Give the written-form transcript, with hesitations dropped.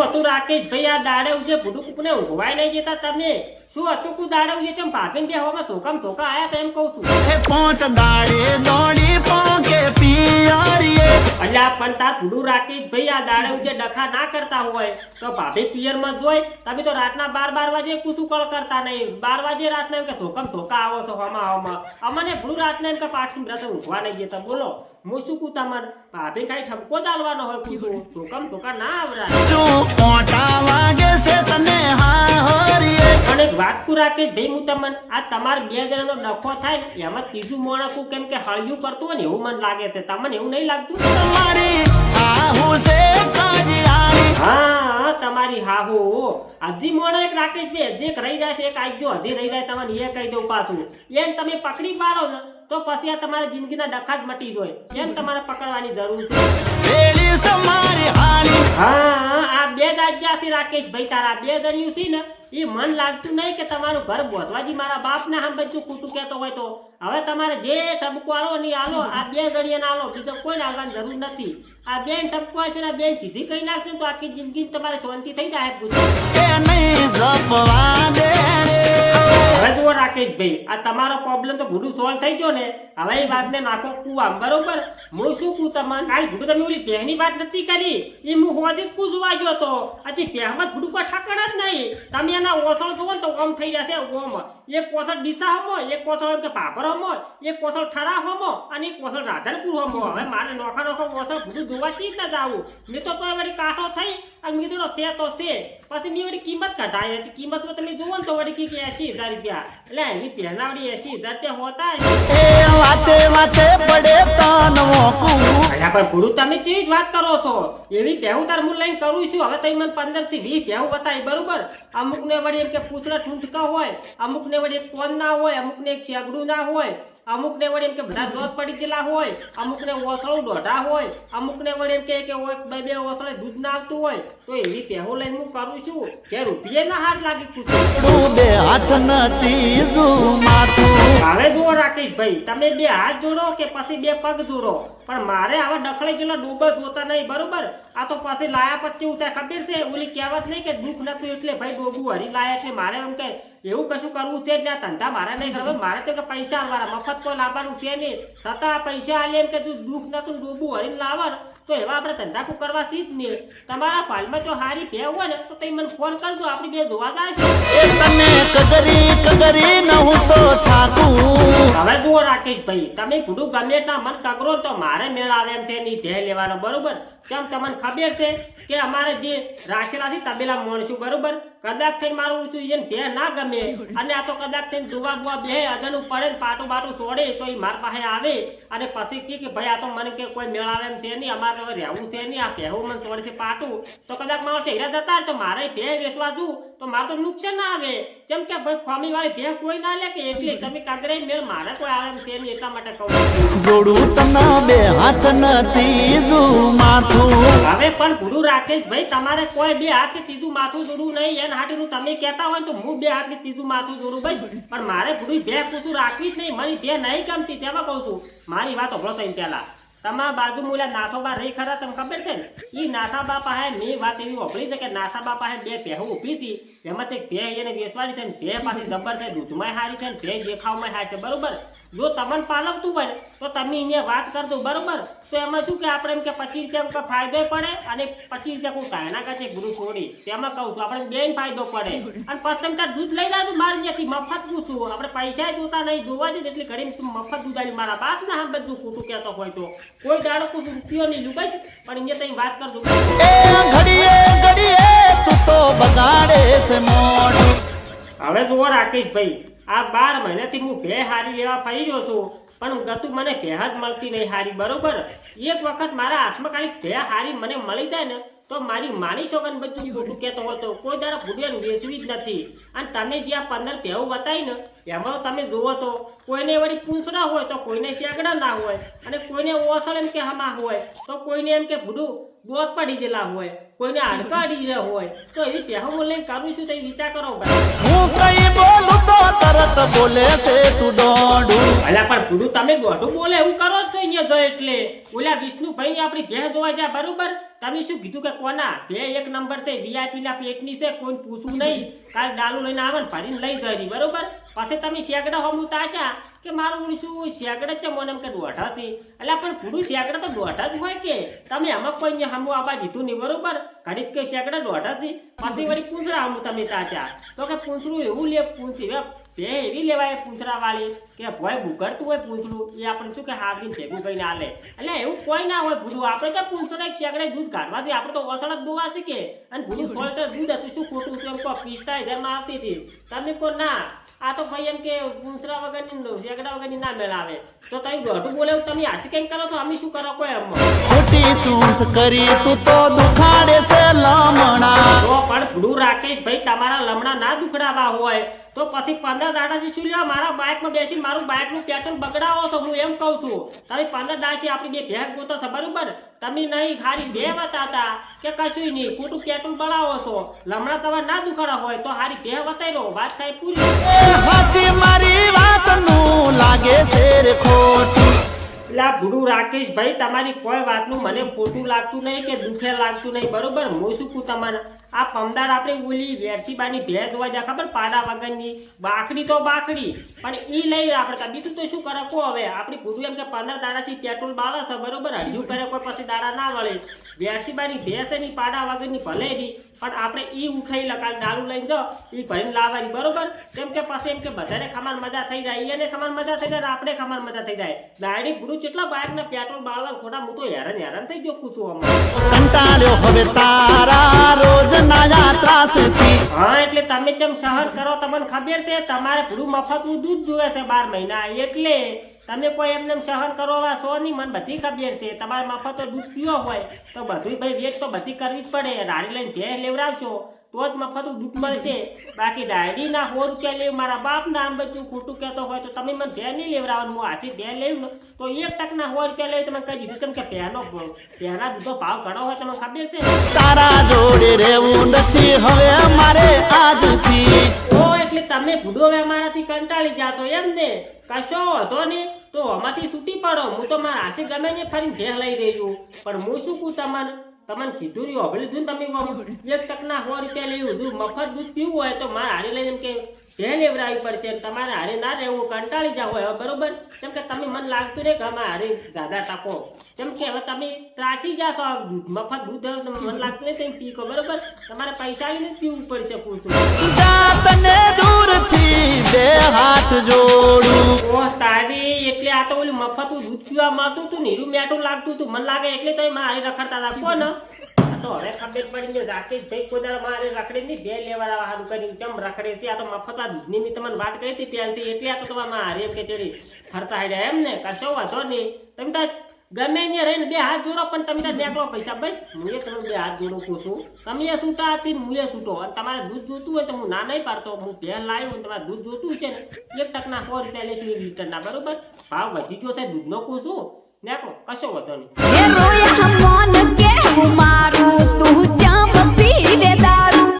શું હતું રાકેશ ભાઈ આ દાડે ઉજે ભૂડું કુકને ઊંઘવાય નહીં જતા તમે શું હતું કુ દાડે ઉજે ચમ ભાગીને બે હોમાં ધોકા આયા તો એમ કહું છું પોંચ દાડે દોડી પોંકે પિયરીએ અલ્યા પણ તાર ભૂડું રાકેશ ભાઈ આ દાડે ઉજે ડખા ના કરતા હોય તો ભાભી પિયરમાં જોઈ તમે તો રાતના 12 વાગે કુસુ કળ કરતા નહીં 12 વાગે રાતના એમ કે ધોકા આવો છો હોમાં અમને ભૂડું રાતના એમ કે પાછી બ્રત ઊંઘવા નહીં જતા બોલો હું શું કું તમાર ભાભી કાઈ ઠપકો ચાલવાનો હોય પૂછું ધોકા ના આવરા જો કોટા વાગે છે તને હારીએ અને એક વાત કુ રાકેશ ભાઈ હું તમને આ તમાર બે જણાનો ડખો થાય ને એમાં ત્રીજું મોણસું કેમ કે હળિયું કરતું હોય ને એવું મને લાગે છે તમને એવું નહીં લાગતું તમારી આહુ સે કાજિયારી હા તમારી હાહુ હજી મોણો એક રાકેશ ભાઈ હજી એક રહી જાય છે એક આજો હજી રહી જાય તમને એ કહી દઉં પાછું એમ તમે પકડી પાડો ને તો પછી આ તમારી જિંદગીના ડખા જ મટી જાય એમ તમારે પકડવાની જરૂર છે વેલી સમારી હાલી હા આ બે દાજ્યા છે રાકેશ ભાઈ તારા બે જણ્યું છે ને એ મન લાગતું નહીં કે તમારું ઘર બોધવાજી મારા બાપને હમ બચ્ચું ખોટું કહેતો હોય તો હવે તમારે જે ટપકો આલો ની આલો આ બે જણિયાને આલો બીજો કોઈ આવવાની જરૂર નથી આ બેન ટપકો છે ને બેન સીધી કહી નાખશે તો આખી જિંદગી તમારે શાંતિ થઈ જાય કે નહીં જપવા દે હવે જુઓ રાકેશ ભાઈ આ તમારો પ્રોબ્લેમ તો ભૂડું સોલ્વ થઈ ગયો ને હવે એ વાતને નાખો કુવા બરોબર હું શું કું તમને કાલ ભૂડું તમે ઓલી પહેની વાત નથી કરી એ હું હોજે જ કૂજવા ગયો તો આથી પહેમાં ભૂડું કો ઠાકણ જ નહીં તમે એના ઓસળ જોવો ને તો ઓમ થઈ જશે ઓમ એક કોસળ ડીસા હમો એક કોસળ એમ કે પાપર હમો એક કોસળ થરા હમો અને એક કોસળ રાધનપુર હમો હવે મારે નોખા ઓસળ ભૂડું જોવા ચીજ ના જાવું મેં તો વળી કાંઠો થઈ અને મેં કીધું છે તો છે પછી મેં વળી કિંમત કઢાઈ હતી કિંમતમાં તમે જુઓ ને તો વળી કીક 80,000 રૂપિયા એટલે એની પહેનાવડી 80,000 રૂપિયા હોતા એ વાતે વાતે પડે તનવો કુ અલ્યા પણ ભૂડું તમે કેવી જ વાત કરો છો એવી પહેવું તાર હું લઈને કરું છું હવે તમે મને 15 થી 20 પહેવું બતાવી બરોબર અમુક ને વળી એમ કે પૂછડા ઠૂંઠકા હોય અમુક ને વળી એક કોન ના હોય અમુક ને એક શેગડું ના હોય અમુક ને વળી એમ કે બધા દોધ પડી ગયેલા હોય અમુક ને ઓસળું દોઢા હોય અમુક ને વળી એમ કે બે ઓસળે દૂધ ના આવતું હોય તો એવી પહેવું લઈને હું કરું છું કે રૂપિયે ના હાથ લાગી ખુશ બે હાથ નથી જુ માથું હવે જુઓ રાકેશ ભાઈ તમે બે હાથ જોડો કે પછી બે પગ જોડો પણ મારે આવા ડખડે જેટલા ડૂબો જોતા નહીં બરોબર આ તો પછી લાયા પછી ઉઠાય ખબર છે ઓલી કહેવત નહીં કે દુઃખ નતું એટલે ભાઈ ડોબું હરી લાયા એટલે મારે એમ કે એવું કશું કરવું છે જ ના ધંધા મારે નહીં કરવા મારે તો કે પૈસા વાળા મફત કોઈ લાવવાનું છે નહીં છતાં પૈસા આલે એમ કે તું દુઃખ નતું ડોબું હરીને લાવવાનું તો એવા આપણે ધંધા કો કરવા સીધ નહીં તમારા પાલમાં જો હારી ભે હોય ને તો તમે મને ફોન કરજો આપણે બે જોવા જાય છે તને કગરી ન હું તો ઠાકુર હવે જુઓ રાકેશ ભાઈ તમે ભૂડું ગમે એટલા મન કગરો તો મારે મેળ આવે એમ છે નહીં ધ્યેય લેવાનો બરોબર કેમ તમને ખબર છે કે અમારે જે રાશેલા છે તબેલા મોણશું બરોબર કદાચ થઈને મારું છું એને ધ્યેય ના ગમે અને આ તો કદાચ થઈને દુવા બુવા બે અદનું પડે ને પાટું બાટું છોડે તો એ માર પાસે આવે અને પછી કે ભાઈ આ તો મને કે કોઈ મેળ આવે એમ છે નહીં અમારે તો રહેવું છે નહીં આ પહેવું મને છોડે છે પાટું તો કદાચ મારો ચહેરા જતા તો મારે ભે વેચવા જવું તો મારે તો નુકસાન ના આવે જેમ કે ભાઈ ખોમી વાળી ભે કોઈ ના લે કે એટલે તમે કાગરે મેળ મારે કોઈ આવે એમ છે નહીં એટલા માટે કહું જોડું તને બે હાથ નથી જુ માથું હવે પણ ભૂડું રાકેશ ભાઈ તમારે કોઈ બે હાથ ત્રીજું માથું જોડવું નહીં એને હાટીનું તમે કહેતા હોય તો હું બે હાથ ત્રીજું માથું જોડું બસ પણ મારે ભૂડું બે પૂછું રાખવી જ નહીં મારી બે નહીં ગમતી તેમાં કહું છું મારી વાત હોભળો તો પહેલા તમારા બાજુ મૂલ્યા નાથોબા રહી ખરા તમને ખબર છે ને એ નાથાબા પાસે મેં વાત એવી વાપરી છે કે નાથાબા પાસે બે પહેવું ઊભી છે એમાં એક ભે એને વેચવાની છે ને ભે પાછી જબર છે દૂધમાં હારી છે ને ભે દેખાવમાં હારી છે બરોબર જો તમને પાલવતું હોય તો તમે અહીંયા વાત કરજો બરોબર તો એમાં શું કે આપણે એમ કે 25 રૂપિયા ફાયદો પડે અને 25 રૂપિયા કોઈ કાયના કાચે ગુરુ છોડી તેમાં કહું છું આપણે બેન ફાયદો પડે અને પછી તમે તાર દૂધ લઈ જાજો મારી ત્યાંથી મફત પૂછું આપણે પૈસા જોતા નહીં જોવા જ એટલી ઘડી મફત દૂધ આવી મારા બાપ ના હમ બધું ખોટું કહેતો હોય તો કોઈ દાડો કુછ રૂપિયો નહીં લુકાશ પણ અહીંયા તમે વાત કરજો ઘડીએ તું તો બગાડે છે મોઢું હવે જુઓ રાકેશ ભાઈ આ 12 મહિનાથી હું ભે હારી લેવા ફરી રહ્યો છું પણ ગતું મને ભે જ મળતી નહીં હારી બરોબર એક વખત મારા હાથમાં ખાલી ભે હારી મને મળી જાય ને તો મારી માની છોકન બધું ખોટું કહેતો હતો કોઈ દાડા ભૂડિયાને વેચવી જ નથી અને તમે જે આ 15 ભેવું બતાવી ને એમાં તમે જુઓ તો કોઈને વળી પૂંછડા હોય તો કોઈને શેગડા ના હોય, અને કોઈને ઓસળ એમ કે હમા હોય તો કોઈને એમ કે ભૂડું દોત પડી ગયેલા હોય, કોઈને હાડકા અડી રહ્યા હોય. તો એવી પહેવું લઈને કરું છું તો એ વિચાર કરો ભાઈ. હું કઈ બોલું તો તરત બોલે છે તું દોડું. અલ્યા પણ ભૂડું તમે દોઢું બોલે એવું કરો જ છો અહીંયા જો એટલે. ઓલા વિષ્ણુભાઈ આપણી ભેંસ જોવા જ્યાં બરોબર, તમે શું કીધું કે કોના બે એક નંબર છે, વીઆઈપી ના પેટની છે, કોઈ પૂછવું નહીં, કાલ ડાલુ લઈને આવે ને ભરીને લઈ જાય બરોબર. પછી તમે શેકડા હમું તાચા કે મારું શું શેકડા છે મને એમ કે દોઢા છે. એટલે પણ પૂરું શેકડા તો દોઢા જ હોય કે તમે આમાં કોઈ હમું આબા જીધું નહીં બરોબર. ઘડીક કે શેકડા દોઢા છે, પછી વળી પૂંછડા હમું તમે તાચા તો કે પૂંછડું એવું લે પૂંછી બે એવી લેવાય પૂંછડા વાળી કે ભોય બુકરતું હોય પૂંછડું એ આપણે શું કે હાથીને ભેગું કરીને આલે. એટલે એવું કોઈ ના હોય ભૂલું. આપણે તો પૂંછડા એક શેકડે દૂધ કાઢવા છે, આપણે તો ઓસળ જ દોવા છે કે. અને ભૂલું સોલ્ટર દૂધ હતું શું ખોટું છે એમ કહો 45,000 માં આવતી હતી. તમે કહો ના આ તો ભાઈ એમ કે પૂંછડા વગરની શેકડા વગરની ના મેળાવે. તો તમે દોઢું બોલે તમે હાસી કઈ કરો છો, અમે શું કરો કોઈ એમ ખોટી ચૂંટ કરી તું તો દુખાડે છે લમણા. તો પણ ભૂલું રાકેશ ભાઈ તમારા લમણા ના દુખડાવા હોય તો પછી 15 દાડાથી શું લેવા મારા બાઇકમાં બેસીને મારું બાઇકનું પેટ્રોલ બગડાવો છો. હું એમ કહું છું તમે 15 દાડાથી આપણી બે ભેગ ગોતો છો બરોબર. તમે નહીં ખાલી બે બતાતા કે કશું નહીં ખોટું પેટ્રોલ બળાવો છો. લમણા તમારે ના દુખાડા હોય તો હારી બે બતાવી રહો, વાત થાય પૂરી. સાચી મારી વાતનું લાગે છે રે ખોટું. એટલે આ ભૂડું રાકેશ ભાઈ તમારી કોઈ વાતનું મને ખોટું લાગતું નહીં કે દુખે લાગતું નહીં બરોબર. હું શું કહું તમારે આ પમદાર આપણે ઓલી વેરસીબાની ભેંસ જોવા જાય ખબર પાડા વગરની બાકડી તો બાકડી પણ ઈ લઈ આપણે બીજું તો શું કરે કો. હવે આપણી ભૂડું એમ કે 15 દાડાથી પેટ્રોલ બાળે છે બરોબર, હજુ કરે કોઈ પછી દાડા ના વળે. વેરસીબાની ભેંસ એની પાડા વગરની ભલે નહીં પણ આપણે ઈ ઉઠાઈ લગાડ દારૂ લઈને જાઓ ઈ ભરીને લાવવાની બરોબર. કેમ કે પછી એમ કે બધાને ખમાન મજા થઈ જાય, એને ખમાન મજા થઈ જાય, આપણે ખમાન મજા થઈ જાય. ડાયરેક્ટ ભૂડું કેટલા બાઇકના પેટ્રોલ બાળવા ખોટા હું તો હેરાન થઈ ગયો પૂછું અમારે. કંટાળ્યો હવે તારા રોજ ના ત્રાસથી. હા એટલે તમે જેમ સહન કરો તમને ખબર છે તમારે ભૂડું મફતનું દૂધ જોવે છે 12 મહિના એટલે તમે કોઈ એમને સહન કરો સો નહીં. મને બધી ખબર છે તમારે મફત દૂધ પીવો હોય તો બધું ભાઈ વેટ તો બધી કરવી જ પડે. રાડી લઈને ભેંસ લેવડાવશો તો જ મફતનું દૂધ મળશે. બાકી ડાયરીના 100 રૂપિયા લેવું મારા બાપના આમ બધું ખોટું કહેતો હોય તો તમે મને ભેંસ નહીં લેવડાવવાનું. હું આછી ભેંસ લેવું ને તો 1% 100 રૂપિયા લેવું તમે કહી દીધું કેમ કે ભેંસના દૂધનો ભાવ ઘણો હોય તમને ખબર છે. તારા જોડે રહેવું નથી હવે મારે આજથી. તો એટલે તમે ભૂડો હવે અમારાથી કંટાળી જાશો એમ ને. કશો હતો ને તો આમાંથી છૂટી પડો. હું તો મારા આશે ગમે ને ફરીને ભેંસ લઈ રહી છું પણ હું શું કહું તમને કીધું રહ્યું હવે લીધું તમે 1% 100 રૂપિયા લેવું છું. મફત દૂધ પીવું હોય તો મારે હારે લઈને એમ કે ભેંસ લેવડાવી પડશે. તમારે હારે ના રહેવું કંટાળી જાવ હવે બરોબર. કેમ કે તમે મને લાગતું નહીં કે અમે હારે દાદા ટાકો કેમ કે હવે તમે ત્રાસી જાશો. આ દૂધ મફત દૂધ મને લાગતું નહીં તમે પીકો બરોબર. તમારે પૈસા લઈને પીવું પડશે પૂછું. જાતને દૂરથી બે હાથ જોડું. ઓ તારી એટલે આ તો ઓલું મફતું દૂધ પીવા મળતું હતું ને હીરું મેઠું લાગતું હતું મને લાગે એટલે તમે મારે રખડતા હતા કોણ. તો હવે ખબર પડી ગયો રાકેશ ભાઈ કોઈ દાડા મારે રખડે નહીં બે લેવા સારું કરી કેમ રખડે છે. આ તો મફત દૂધની મેં તમને વાત કરી હતી પહેલથી એટલે આ તો તમારે મારે એમ કે ચડી ફરતા હેડ્યા એમ ને કશો વાંધો નહીં. તમે તાર ગમે ને રહીને બે હાથ જોડો પણ તમે તાર નીકળો પૈસા બસ. હું તમે બે હાથ જોડું પૂછું તમે એ છૂટા હતી હું એ છૂટો. અને તમારે દૂધ જોતું હોય તો હું ના નહીં પાડતો. હું ભેન લાવ્યું તમારે દૂધ જોતું છે ને 1% 100 રૂપિયા લેશું 1 લીટરના બરોબર. ભાવ વધી ગયો છે દૂધનો પૂછું નીકળો કશો વાંધો નહીં. મારું તું જમ પીવે